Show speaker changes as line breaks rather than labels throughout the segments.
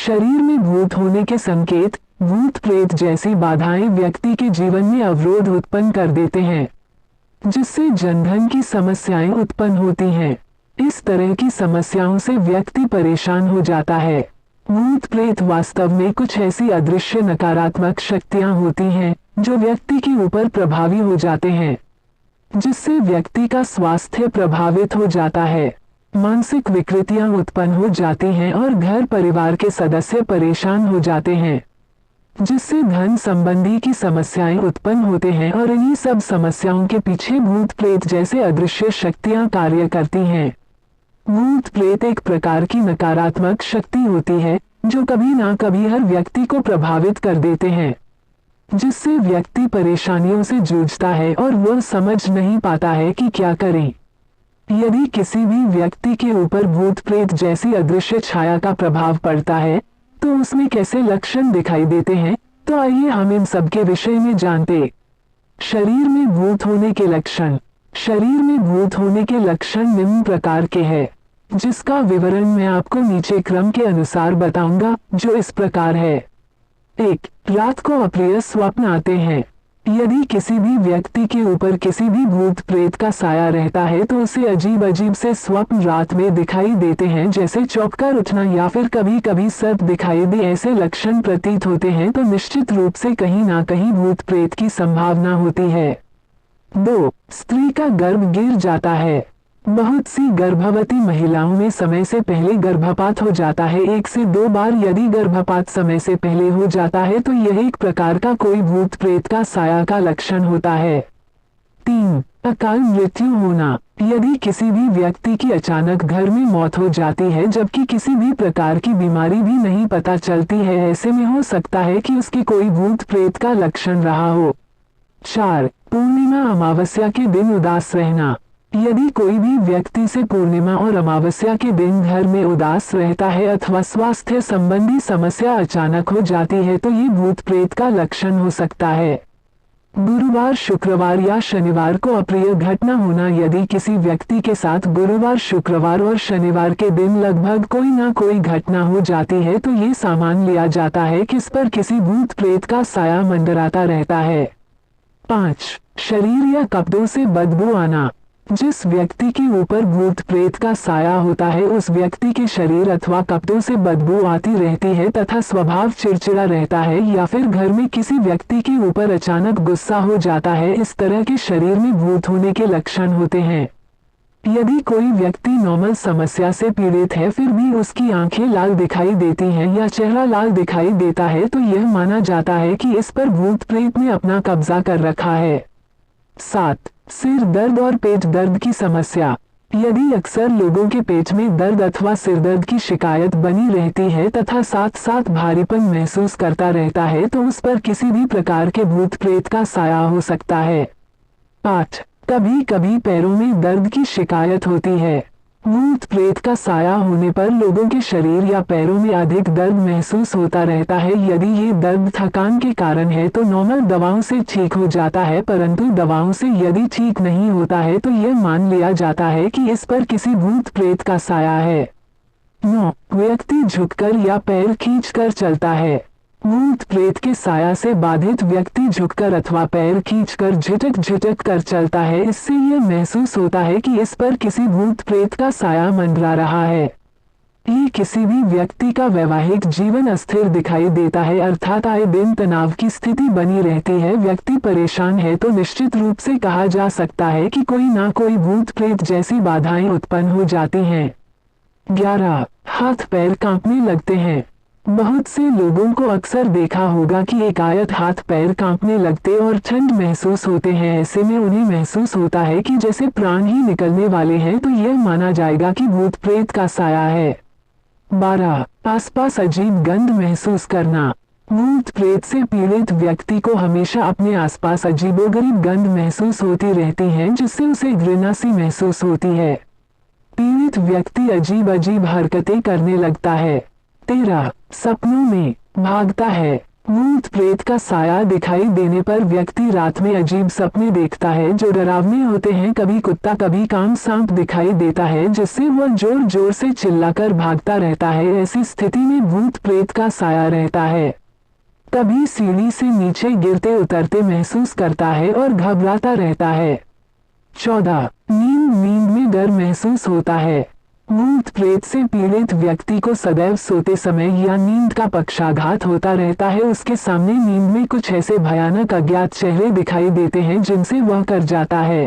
शरीर में भूत होने के संकेत। भूत प्रेत जैसी बाधाएं व्यक्ति के जीवन में अवरोध उत्पन्न कर देते हैं, जिससे जनधन की समस्याएं उत्पन्न होती हैं। इस तरह की समस्याओं से व्यक्ति परेशान हो जाता है। भूत प्रेत वास्तव में कुछ ऐसी अदृश्य नकारात्मक शक्तियां होती हैं जो व्यक्ति के ऊपर प्रभावी हो जाते हैं, जिससे व्यक्ति का स्वास्थ्य प्रभावित हो जाता है, मानसिक विकृतियां उत्पन्न हो जाती हैं और घर परिवार के सदस्य परेशान हो जाते हैं, जिससे धन संबंधी की समस्याएं उत्पन्न होते हैं और इन्हीं सब समस्याओं के पीछे भूत प्रेत जैसे अदृश्य शक्तियां कार्य करती हैं। भूत प्रेत एक प्रकार की नकारात्मक शक्ति होती है जो कभी ना कभी हर व्यक्ति को प्रभावित कर देते हैं, जिससे व्यक्ति परेशानियों से जूझता है और वह समझ नहीं पाता है कि क्या करे। यदि किसी भी व्यक्ति के ऊपर भूत प्रेत जैसी अदृश्य छाया का प्रभाव पड़ता है तो उसमें कैसे लक्षण दिखाई देते हैं, तो आइए हम इन सब के विषय में जानते। शरीर में भूत होने के लक्षण। शरीर में भूत होने के लक्षण निम्न प्रकार के हैं, जिसका विवरण मैं आपको नीचे क्रम के अनुसार बताऊंगा, जो इस प्रकार है। 1. रात को अप्रिय स्वप्न आते हैं। यदि किसी भी व्यक्ति के ऊपर किसी भी भूत प्रेत का साया रहता है तो उसे अजीब अजीब से स्वप्न रात में दिखाई देते हैं, जैसे चौंककर उठना या फिर कभी कभी सर्प दिखाई दे। ऐसे लक्षण प्रतीत होते हैं तो निश्चित रूप से कहीं ना कहीं भूत प्रेत की संभावना होती है। 2. स्त्री का गर्भ गिर जाता है। बहुत सी गर्भवती महिलाओं में समय से पहले गर्भपात हो जाता है। 1 से 2 बार यदि गर्भपात समय से पहले हो जाता है तो यह एक प्रकार का कोई भूत प्रेत का साया का लक्षण होता है। 3. अकाल मृत्यु होना। यदि किसी भी व्यक्ति की अचानक घर में मौत हो जाती है जबकि किसी भी प्रकार की बीमारी भी नहीं पता चलती है, ऐसे में हो सकता है कि उसके कोई भूत प्रेत का लक्षण रहा हो। 4. पूर्णिमा अमावस्या के दिन उदास रहना। यदि कोई भी व्यक्ति से पूर्णिमा और अमावस्या के दिन घर में उदास रहता है अथवा स्वास्थ्य संबंधी समस्या अचानक हो जाती है तो ये भूत प्रेत का लक्षण हो सकता है। गुरुवार, शुक्रवार या शनिवार को अप्रिय घटना होना। यदि किसी व्यक्ति के साथ गुरुवार, शुक्रवार और शनिवार के दिन लगभग कोई ना कोई घटना हो जाती है तो ये सामान लिया जाता है कि इस पर किसी भूत प्रेत का साया मंडराता रहता है। 5. शरीर या कपड़ों से बदबू आना। जिस व्यक्ति के ऊपर भूत प्रेत का साया होता है उस व्यक्ति के शरीर अथवा कपड़ों से बदबू आती रहती है तथा स्वभाव चिड़चिड़ा रहता है, या फिर घर में किसी व्यक्ति के ऊपर अचानक गुस्सा हो जाता है। इस तरह के शरीर में भूत होने के लक्षण होते हैं। यदि कोई व्यक्ति नॉर्मल समस्या से पीड़ित है फिर भी उसकी आंखें लाल दिखाई देती हैं या चेहरा लाल दिखाई देता है तो यह माना जाता है कि इस पर भूत प्रेत ने अपना कब्जा कर रखा है। 7. सिर दर्द और पेट दर्द की समस्या। यदि अक्सर लोगों के पेट में दर्द अथवा सिर दर्द की शिकायत बनी रहती है तथा साथ साथ भारीपन महसूस करता रहता है तो उस पर किसी भी प्रकार के भूत प्रेत का साया हो सकता है। 8. कभी कभी पैरों में दर्द की शिकायत होती है। भूत प्रेत का साया होने पर लोगों के शरीर या पैरों में अधिक दर्द महसूस होता रहता है। यदि ये दर्द थकान के कारण है तो नॉर्मल दवाओं से ठीक हो जाता है, परंतु दवाओं से यदि ठीक नहीं होता है तो यह मान लिया जाता है कि इस पर किसी भूत प्रेत का साया है। 9. व्यक्ति झुककर या पैर खींचकर चलता है। भूत प्रेत के साया से बाधित व्यक्ति झुककर अथवा पैर खींचकर झिटक झिटक कर चलता है। इससे यह महसूस होता है कि इस पर किसी भूत प्रेत का साया मंडरा रहा है। ये किसी भी व्यक्ति का वैवाहिक जीवन अस्थिर दिखाई देता है, अर्थात आए दिन तनाव की स्थिति बनी रहती है। व्यक्ति परेशान है तो निश्चित रूप से कहा जा सकता है कि कोई ना कोई भूत प्रेत जैसी बाधाएं उत्पन्न हो जाती हैं। 11. हाथ पैर कांपने लगते हैं। बहुत से लोगों को अक्सर देखा होगा कि एकाएक हाथ पैर कांपने लगते और ठंड महसूस होते हैं। ऐसे में उन्हें महसूस होता है कि जैसे प्राण ही निकलने वाले हैं, तो यह माना जाएगा कि भूत प्रेत का साया है। 12. आसपास अजीब गंध महसूस करना। भूत प्रेत से पीड़ित व्यक्ति को हमेशा अपने आसपास अजीबोगरीब गंध महसूस होती रहती है, जिससे उसे घृणा सी महसूस होती है। पीड़ित व्यक्ति अजीब अजीब हरकतें करने लगता है। 13. सपनों में भागता है। भूत प्रेत का साया दिखाई देने पर व्यक्ति रात में अजीब सपने देखता है जो डरावने होते हैं। कभी कुत्ता कभी कांग सांप दिखाई देता है जिससे वह जोर जोर से चिल्लाकर भागता रहता है। ऐसी स्थिति में भूत प्रेत का साया रहता है। कभी सीढ़ी से नीचे गिरते उतरते महसूस करता है और घबराता रहता है। 14. नींद में डर महसूस होता है। भूत प्रेत से पीड़ित व्यक्ति को सदैव सोते समय या नींद का पक्षाघात होता रहता है। उसके सामने नींद में कुछ ऐसे भयानक अज्ञात चेहरे दिखाई देते हैं जिनसे वह कर जाता है।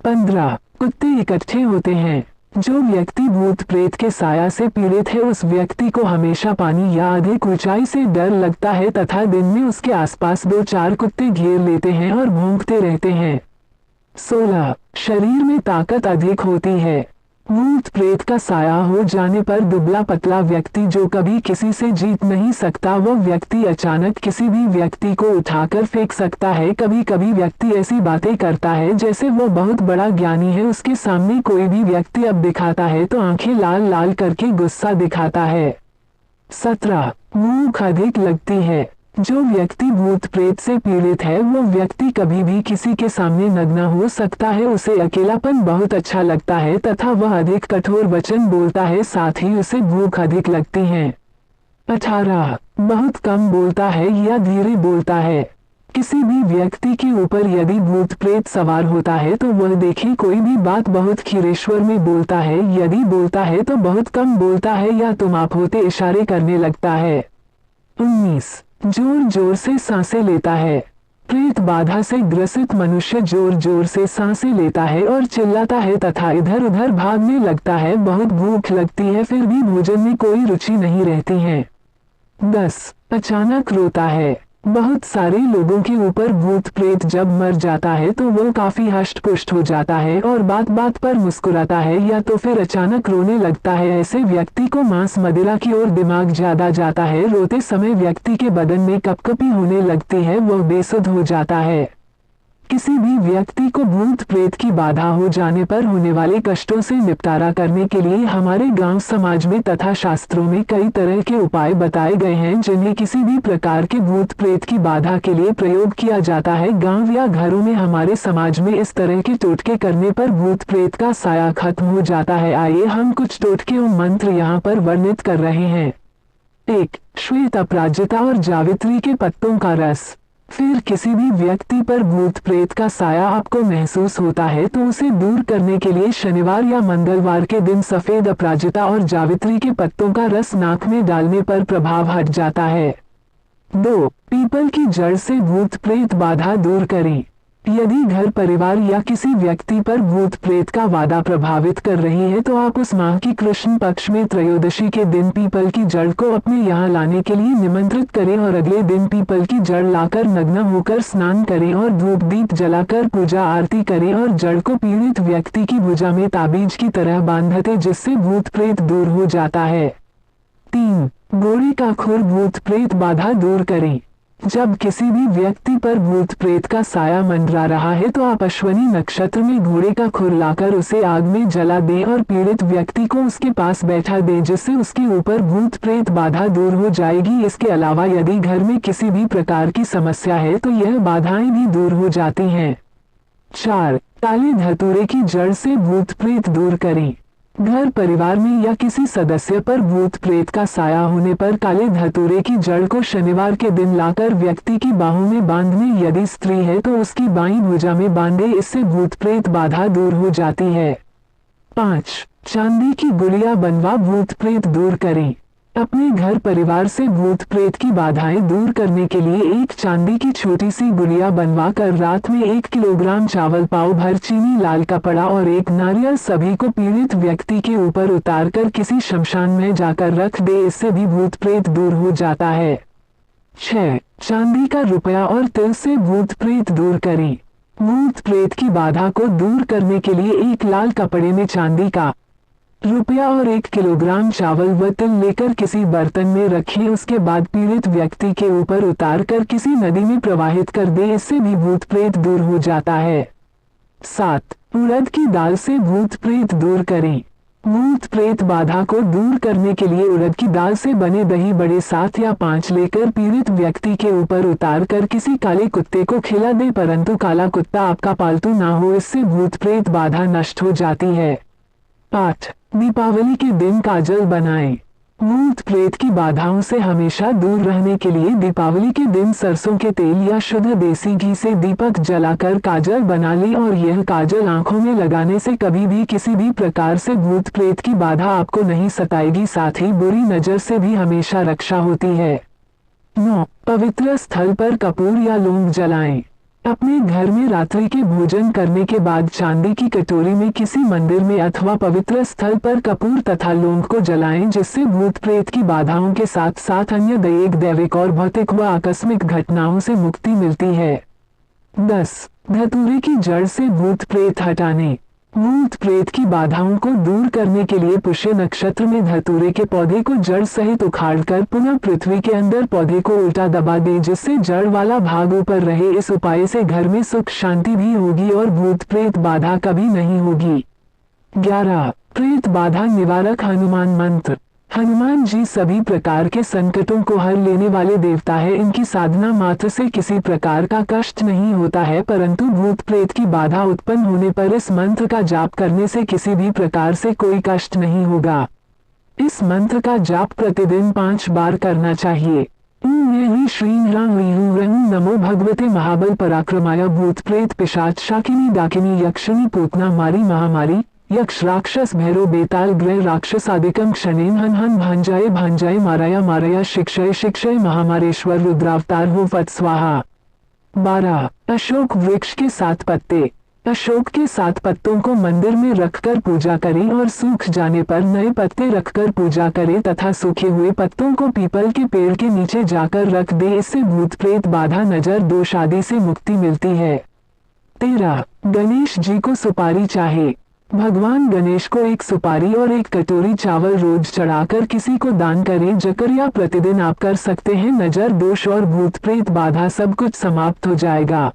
15. कुत्ते इकट्ठे होते हैं। जो व्यक्ति भूत प्रेत के साया से पीड़ित है उस व्यक्ति को हमेशा पानी या अधिक ऊंचाई से डर लगता है तथा दिन में उसके आसपास 2-4 कुत्ते घेर लेते हैं और भौंकते रहते हैं। 16. शरीर में ताकत अधिक होती है। भूत प्रेत का साया हो जाने पर दुबला पतला व्यक्ति जो कभी किसी से जीत नहीं सकता वह व्यक्ति अचानक किसी भी व्यक्ति को उठाकर फेंक सकता है। कभी कभी व्यक्ति ऐसी बातें करता है जैसे वह बहुत बड़ा ज्ञानी है। उसके सामने कोई भी व्यक्ति अब दिखाता है तो आंखें लाल लाल करके गुस्सा दिखाता है। 17. भूख अधिक लगती है। जो व्यक्ति भूत प्रेत से पीड़ित है वो व्यक्ति कभी भी किसी के सामने नग्न हो सकता है। उसे अकेलापन बहुत अच्छा लगता है तथा वह अधिक कठोर वचन बोलता है। साथ ही उसे भूख अधिक लगती है। 18. बहुत कम बोलता है या धीरे बोलता है। किसी भी व्यक्ति के ऊपर यदि भूत प्रेत सवार होता है तो वह देखे कोई भी बात बहुत खीरेश्वर में बोलता है। यदि बोलता है तो बहुत कम बोलता है या तुम आप होते इशारे करने लगता है। 19. जोर जोर से सांसें लेता है। प्रेत बाधा से ग्रसित मनुष्य जोर जोर से सांसें लेता है और चिल्लाता है तथा इधर उधर भागने लगता है। बहुत भूख लगती है फिर भी भोजन में कोई रुचि नहीं रहती है। 10. अचानक रोता है। बहुत सारे लोगों के ऊपर भूत प्रेत जब मर जाता है तो वो काफी हष्ट पुष्ट हो जाता है और बात बात पर मुस्कुराता है या तो फिर अचानक रोने लगता है। ऐसे व्यक्ति को मांस मदिरा की ओर दिमाग ज्यादा जाता है। रोते समय व्यक्ति के बदन में कपकपी होने लगती है, वह बेसुध हो जाता है। किसी भी व्यक्ति को भूत प्रेत की बाधा हो जाने पर होने वाले कष्टों से निपटारा करने के लिए हमारे गांव समाज में तथा शास्त्रों में कई तरह के उपाय बताए गए हैं जिन्हें किसी भी प्रकार के भूत प्रेत की बाधा के लिए प्रयोग किया जाता है। गांव या घरों में हमारे समाज में इस तरह के टोटके करने पर भूत प्रेत का साया खत्म हो जाता है। आइए हम कुछ टोटके और मंत्र यहाँ पर वर्णित कर रहे हैं। 1. श्वेत अपराजिता और जावित्री के पत्तों का रस। फिर किसी भी व्यक्ति पर भूत प्रेत का साया आपको महसूस होता है तो उसे दूर करने के लिए शनिवार या मंगलवार के दिन सफेद अपराजिता और जावित्री के पत्तों का रस नाक में डालने पर प्रभाव हट जाता है। 2. पीपल की जड़ से भूत प्रेत बाधा दूर करें। यदि घर परिवार या किसी व्यक्ति पर भूत प्रेत का बाधा प्रभावित कर रही है तो आप उस माह की कृष्ण पक्ष में त्रयोदशी के दिन पीपल की जड़ को अपने यहाँ लाने के लिए निमंत्रित करें और अगले दिन पीपल की जड़ लाकर नग्न होकर स्नान करें और धूप दीप जलाकर पूजा आरती करें और जड़ को पीड़ित व्यक्ति की भुजा में ताबीज की तरह बांधते जिससे भूत प्रेत दूर हो जाता है। 3. घोड़े का खुर भूत प्रेत बाधा दूर करें। जब किसी भी व्यक्ति पर भूत प्रेत का साया मंडरा रहा है तो आप अश्वनी नक्षत्र में घोड़े का खुर लाकर उसे आग में जला दें और पीड़ित व्यक्ति को उसके पास बैठा दें जिससे उसके ऊपर भूत प्रेत बाधा दूर हो जाएगी। इसके अलावा यदि घर में किसी भी प्रकार की समस्या है तो यह बाधाएं भी दूर हो जाती हैं। 4. काले धतूरे की जड़ से भूत प्रेत दूर करें। घर परिवार में या किसी सदस्य पर भूत प्रेत का साया होने पर काले धतूरे की जड़ को शनिवार के दिन लाकर व्यक्ति की बाहों में बांधने। यदि स्त्री है तो उसकी बाईं भुजा में बांधे, इससे भूत प्रेत बाधा दूर हो जाती है। 5. चांदी की गुड़िया बनवा भूत प्रेत दूर करें। अपने घर परिवार से भूत प्रेत की बाधाएं दूर करने के लिए एक चांदी की छोटी सी गुड़िया बनवा कर रात में 1 किलोग्राम चावल, पाव भर चीनी, लाल कपड़ा और 1 नारियल सभी को पीड़ित व्यक्ति के ऊपर उतारकर किसी शमशान में जाकर रख दे, इससे भी भूत प्रेत दूर हो जाता है। 6. चांदी का रुपया और तिल से भूत प्रेत दूर करें। भूत प्रेत की बाधा को दूर करने के लिए एक लाल कपड़े में चांदी का रुपया और 1 किलोग्राम चावल व तिल लेकर किसी बर्तन में रखें। उसके बाद पीड़ित व्यक्ति के ऊपर उतारकर किसी नदी में प्रवाहित कर दें, इससे भी भूत प्रेत दूर हो जाता है। 7. उड़द की दाल से भूत प्रेत दूर करें। भूत प्रेत बाधा को दूर करने के लिए उड़द की दाल से बने दही बड़े 7 या 5 लेकर पीड़ित व्यक्ति के ऊपर उतार कर किसी काले कुत्ते को खिला दे, परंतु काला कुत्ता आपका पालतू ना हो, इससे भूत प्रेत बाधा नष्ट हो जाती है। 8. दीपावली के दिन काजल बनाएं। भूत प्रेत की बाधाओं से हमेशा दूर रहने के लिए दीपावली के दिन सरसों के तेल या शुद्ध देसी घी से दीपक जलाकर काजल बना लें और यह काजल आंखों में लगाने से कभी भी किसी भी प्रकार से भूत प्रेत की बाधा आपको नहीं सताएगी, साथ ही बुरी नजर से भी हमेशा रक्षा होती है। 9. पवित्र स्थल पर कपूर या लौंग जलाएं। अपने घर में रात्रि के भोजन करने के बाद चांदी की कटोरी में किसी मंदिर में अथवा पवित्र स्थल पर कपूर तथा लौंग को जलाएं, जिससे भूत प्रेत की बाधाओं के साथ साथ अन्य दैविक और भौतिक व आकस्मिक घटनाओं से मुक्ति मिलती है। 10. धतूरे की जड़ से भूत प्रेत हटाने। भूत प्रेत की बाधाओं को दूर करने के लिए पुष्य नक्षत्र में धतूरे के पौधे को जड़ सहित उखाड़कर पुनः पृथ्वी के अंदर पौधे को उल्टा दबा दे, जिससे जड़ वाला भाग ऊपर रहे। इस उपाय से घर में सुख शांति भी होगी और भूत प्रेत बाधा कभी नहीं होगी। 11. प्रेत बाधा निवारक हनुमान मंत्र। हनुमान जी सभी प्रकार के संकटों को हर लेने वाले देवता है। इनकी साधना मात्र से किसी प्रकार का कष्ट नहीं होता है, परंतु भूत प्रेत की बाधा उत्पन्न होने पर इस मंत्र का जाप करने से किसी भी प्रकार से कोई कष्ट नहीं होगा। इस मंत्र का जाप प्रतिदिन 5 बार करना चाहिए। ओम श्रीं ह्रां नमो भगवते महाबल पराक्रमाय भूत प्रेत पिशाच शाकिनी डाकिनी यक्षिणी पूतना मारी महामारी यक्ष राक्षस भैरव बेताल ग्रह राक्षस आदिकम क्षणेन हन हन भांजाए माराया माराया शिक्षय महामारेश्वर रुद्रावतार हो फट स्वाहा। 12. अशोक वृक्ष के 7 पत्ते। अशोक के 7 पत्तों को मंदिर में रखकर पूजा करें और सूख जाने पर नए पत्ते रखकर पूजा करें तथा सूखे हुए पत्तों को पीपल के पेड़ के नीचे जाकर रख दे। इससे भूत प्रेत बाधा नजर दोष आदि से मुक्ति मिलती है। 13. गणेश जी को सुपारी चाहे। भगवान गणेश को एक सुपारी और एक कटोरी चावल रोज चढ़ाकर किसी को दान करें। जकरिया प्रतिदिन आप कर सकते हैं। नजर दोष और भूत प्रेत बाधा सब कुछ समाप्त हो जाएगा।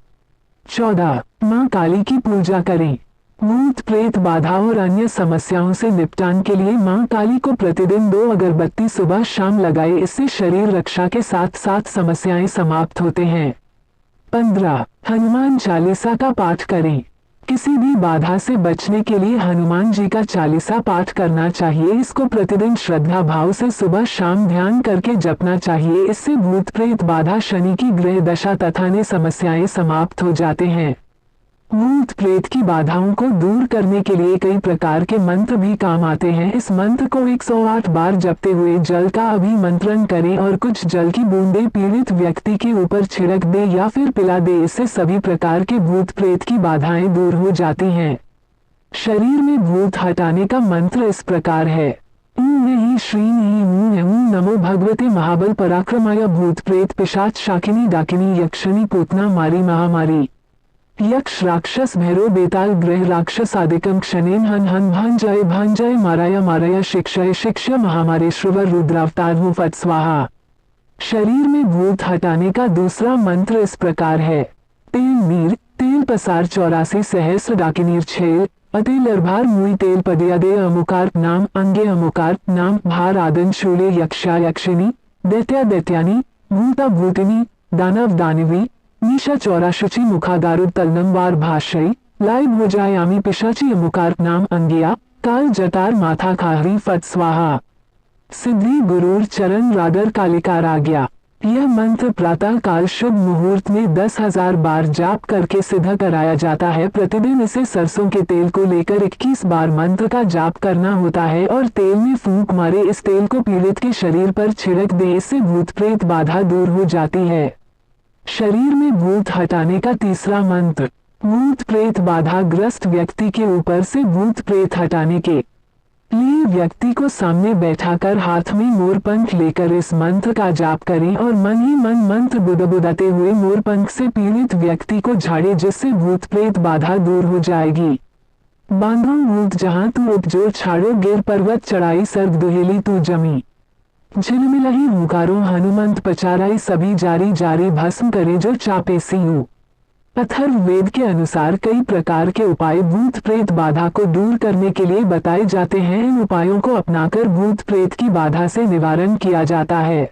14. मां काली की पूजा करें। भूत प्रेत बाधा और अन्य समस्याओं से निपटान के लिए मां काली को प्रतिदिन 2 अगरबत्ती सुबह शाम लगाए। इससे शरीर रक्षा के साथ साथ समस्याएं समाप्त होते हैं। 15. हनुमान चालीसा का पाठ करें। किसी भी बाधा से बचने के लिए हनुमान जी का चालीसा पाठ करना चाहिए। इसको प्रतिदिन श्रद्धा भाव से सुबह शाम ध्यान करके जपना चाहिए। इससे भूत प्रेत बाधा, शनि की ग्रह दशा तथा अन्य समस्याएं समाप्त हो जाते हैं। भूत प्रेत की बाधाओं को दूर करने के लिए कई प्रकार के मंत्र भी काम आते हैं। इस मंत्र को 108 बार जपते हुए जल का अभिमंत्रण करें और कुछ जल की बूंदें पीड़ित व्यक्ति के ऊपर छिड़क दे या फिर पिला दे। इससे सभी प्रकार के भूत प्रेत की बाधाएं दूर हो जाती हैं। शरीर में भूत हटाने का मंत्र इस प्रकार है। ओम श्रीं नमो भगवते महाबल पराक्रमाय भूत प्रेत पिशाच शाकिनी डाकिनी यक्षिणी पूतना मारी महामारी यक्ष राक्षस भैरव बेताल ग्रह राक्षस आदिकम क्षणेन हन हन भांजाए माराया माराया शिक्षय महामारेश्वर रुद्रावतार हो फट स्वाहा। शरीर में भूत हटाने का दूसरा मंत्र इस प्रकार है। तेल पसार 84 सहस्र डाकिनीर छेल अतेल अर्भार मुई तेल पदयादे अमुकार नाम अंगे अमुकार नाम भार आदन शूले यक्षा यक्षिणी दैत्या दैत्यानी भूता भूतिनी दानव दानवी निशा चौराशुचि मुखादारु तलनम वार भाषई लाई भोजायामी पिशाची अमुकार नाम अंगिया काल जटार माथा खाहरी फट स्वाहा। सिद्धि गुरूर चरण रागर कालिकार आ गया। यह मंत्र प्रातः काल शुभ मुहूर्त में 10,000 बार जाप करके सिद्ध कराया जाता है। प्रतिदिन इसे सरसों के तेल को लेकर 21 बार मंत्र का जाप करना होता है और तेल में फूंक मारे। इस तेल को पीड़ित के शरीर पर छिड़क दे। इससे भूत प्रेत बाधा दूर हो जाती है। शरीर में भूत हटाने का तीसरा मंत्र। भूत प्रेत बाधा ग्रस्त व्यक्ति के ऊपर से भूत प्रेत हटाने के लिए व्यक्ति को सामने बैठाकर हाथ में मोरपंख लेकर इस मंत्र का जाप करें और मन ही मन मंत्र बुदबुदाते हुए मोरपंख से पीड़ित व्यक्ति को झाड़े, जिससे भूत प्रेत बाधा दूर हो जाएगी। बांधो भूत जहां तू उपजोर छाड़ो गिर पर्वत चढ़ाई सर्ग दुहेली तू जमी झिलमिलही हुकारो हनुमंत पचाराई सभी जारी जारी भस्म करे जो चापे सियू। अथर्ववेद के अनुसार कई प्रकार के उपाय भूत प्रेत बाधा को दूर करने के लिए बताए जाते हैं। इन उपायों को अपनाकर भूत प्रेत की बाधा से निवारण किया जाता है।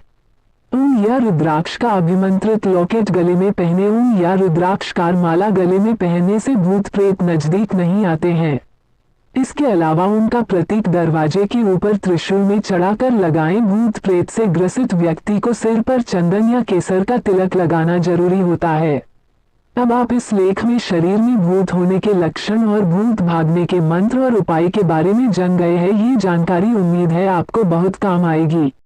ऊन या रुद्राक्ष का अभिमंत्रित लॉकेट गले में पहने। ऊन या रुद्राक्षकार माला गले में पहनने से भूत प्रेत नजदीक नहीं आते हैं। इसके अलावा उनका प्रतीक दरवाजे के ऊपर त्रिशूल में चढ़ाकर लगाएं। भूत प्रेत से ग्रसित व्यक्ति को सिर पर चंदन या केसर का तिलक लगाना जरूरी होता है। अब आप इस लेख में शरीर में भूत होने के लक्षण और भूत भागने के मंत्र और उपाय के बारे में जान गए हैं। ये जानकारी उम्मीद है आपको बहुत काम आएगी।